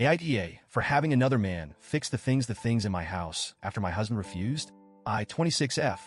AITA for having another man fix the things in my house after my husband refused. I, 26F,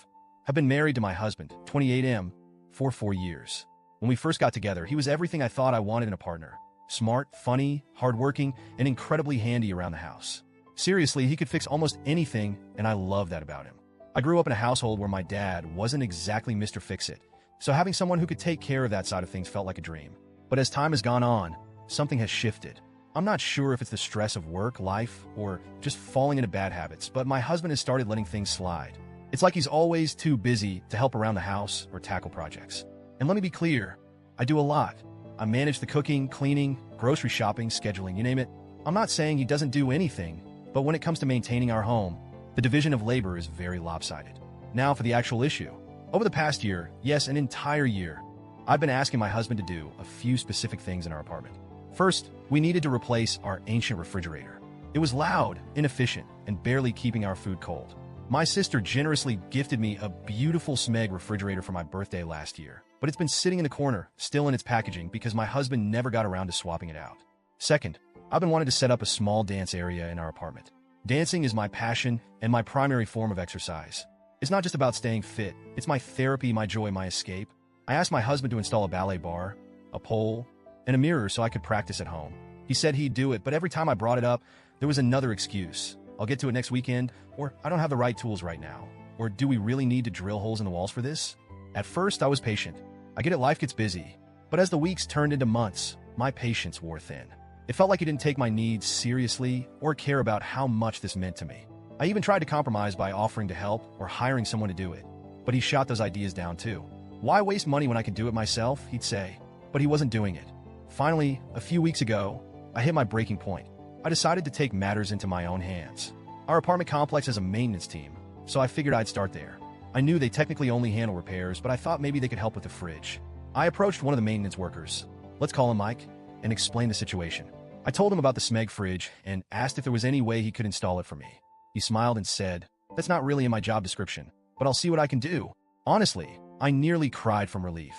have been married to my husband, 28M, for 4 years. When we first got together, he was everything I thought I wanted in a partner. Smart, funny, hardworking, and incredibly handy around the house. Seriously, he could fix almost anything, and I love that about him. I grew up in a household where my dad wasn't exactly Mr. Fix-It, so having someone who could take care of that side of things felt like a dream. But as time has gone on, something has shifted. I'm not sure if it's the stress of work, life, or just falling into bad habits, but my husband has started letting things slide. It's like he's always too busy to help around the house or tackle projects. And let me be clear, I do a lot. I manage the cooking, cleaning, grocery shopping, scheduling, you name it. I'm not saying he doesn't do anything, but when it comes to maintaining our home, the division of labor is very lopsided. Now for the actual issue. Over the past year, yes, an entire year, I've been asking my husband to do a few specific things in our apartment. First, we needed to replace our ancient refrigerator. It was loud, inefficient, and barely keeping our food cold. My sister generously gifted me a beautiful Smeg refrigerator for my birthday last year, but it's been sitting in the corner, still in its packaging, because my husband never got around to swapping it out. Second, I've been wanting to set up a small dance area in our apartment. Dancing is my passion and my primary form of exercise. It's not just about staying fit, it's my therapy, my joy, my escape. I asked my husband to install a ballet bar, a pole, and a mirror so I could practice at home. He said he'd do it, but every time I brought it up, there was another excuse. I'll get to it next weekend, or I don't have the right tools right now, or do we really need to drill holes in the walls for this? At first, I was patient. I get it, life gets busy. But as the weeks turned into months, my patience wore thin. It felt like he didn't take my needs seriously or care about how much this meant to me. I even tried to compromise by offering to help or hiring someone to do it, but he shot those ideas down too. Why waste money when I can do it myself, he'd say, but he wasn't doing it. Finally, a few weeks ago, I hit my breaking point. I decided to take matters into my own hands. Our apartment complex has a maintenance team, so I figured I'd start there. I knew they technically only handle repairs, but I thought maybe they could help with the fridge. I approached one of the maintenance workers, let's call him Mike, and explained the situation. I told him about the Smeg fridge and asked if there was any way he could install it for me. He smiled and said, "That's not really in my job description, but I'll see what I can do." Honestly, I nearly cried from relief.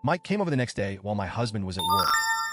Mike came over the next day while my husband was at work.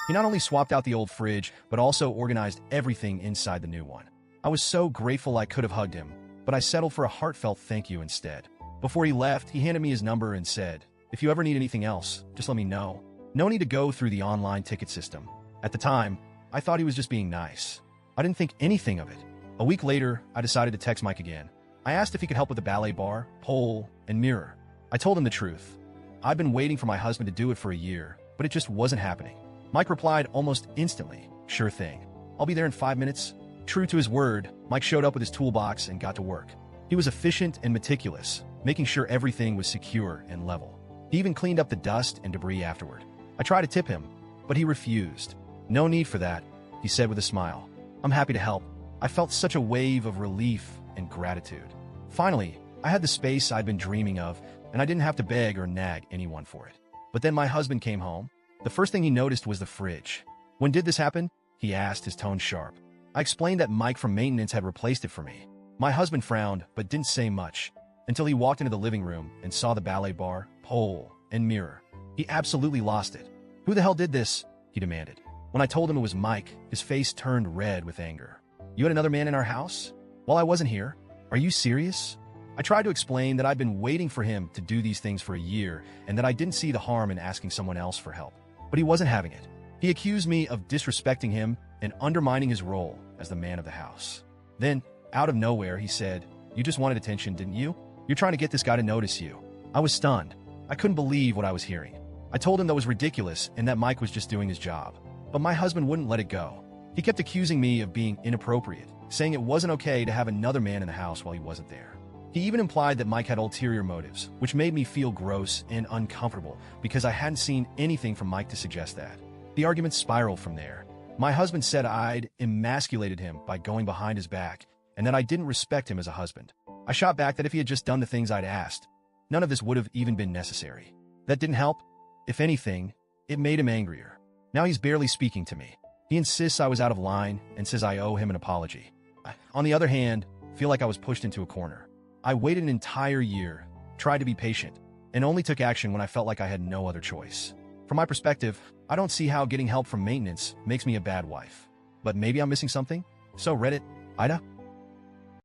He not only swapped out the old fridge, but also organized everything inside the new one. I was so grateful I could have hugged him, but I settled for a heartfelt thank you instead. Before he left, he handed me his number and said, "If you ever need anything else, just let me know. No need to go through the online ticket system." At the time, I thought he was just being nice. I didn't think anything of it. A week later, I decided to text Mike again. I asked if he could help with the ballet bar, pole, and mirror. I told him the truth. I'd been waiting for my husband to do it for a year, but it just wasn't happening. Mike replied almost instantly, "Sure thing. I'll be there in 5 minutes." True to his word, Mike showed up with his toolbox and got to work. He was efficient and meticulous, making sure everything was secure and level. He even cleaned up the dust and debris afterward. I tried to tip him, but he refused. "No need for that," he said with a smile. "I'm happy to help." I felt such a wave of relief and gratitude. Finally, I had the space I'd been dreaming of, and I didn't have to beg or nag anyone for it. But then my husband came home. The first thing he noticed was the fridge. "When did this happen?" he asked, his tone sharp. I explained that Mike from maintenance had replaced it for me. My husband frowned, but didn't say much, until he walked into the living room and saw the ballet bar, pole, and mirror. He absolutely lost it. "Who the hell did this?" he demanded. When I told him it was Mike, his face turned red with anger. "You had another man in our house? While I wasn't here? Are you serious?" I tried to explain that I'd been waiting for him to do these things for a year and that I didn't see the harm in asking someone else for help. But he wasn't having it. He accused me of disrespecting him and undermining his role as the man of the house. Then, out of nowhere, he said, "You just wanted attention, didn't you? You're trying to get this guy to notice you." I was stunned. I couldn't believe what I was hearing. I told him that was ridiculous and that Mike was just doing his job. But my husband wouldn't let it go. He kept accusing me of being inappropriate, saying it wasn't okay to have another man in the house while he wasn't there. He even implied that Mike had ulterior motives, which made me feel gross and uncomfortable because I hadn't seen anything from Mike to suggest that. The argument spiraled from there. My husband said I'd emasculated him by going behind his back and that I didn't respect him as a husband. I shot back that if he had just done the things I'd asked, none of this would have even been necessary. That didn't help. If anything, it made him angrier. Now he's barely speaking to me. He insists I was out of line and says I owe him an apology. On the other hand, I feel like I was pushed into a corner. I waited an entire year, tried to be patient, and only took action when I felt like I had no other choice. From my perspective, I don't see how getting help from maintenance makes me a bad wife. But maybe I'm missing something? So Reddit, AITA?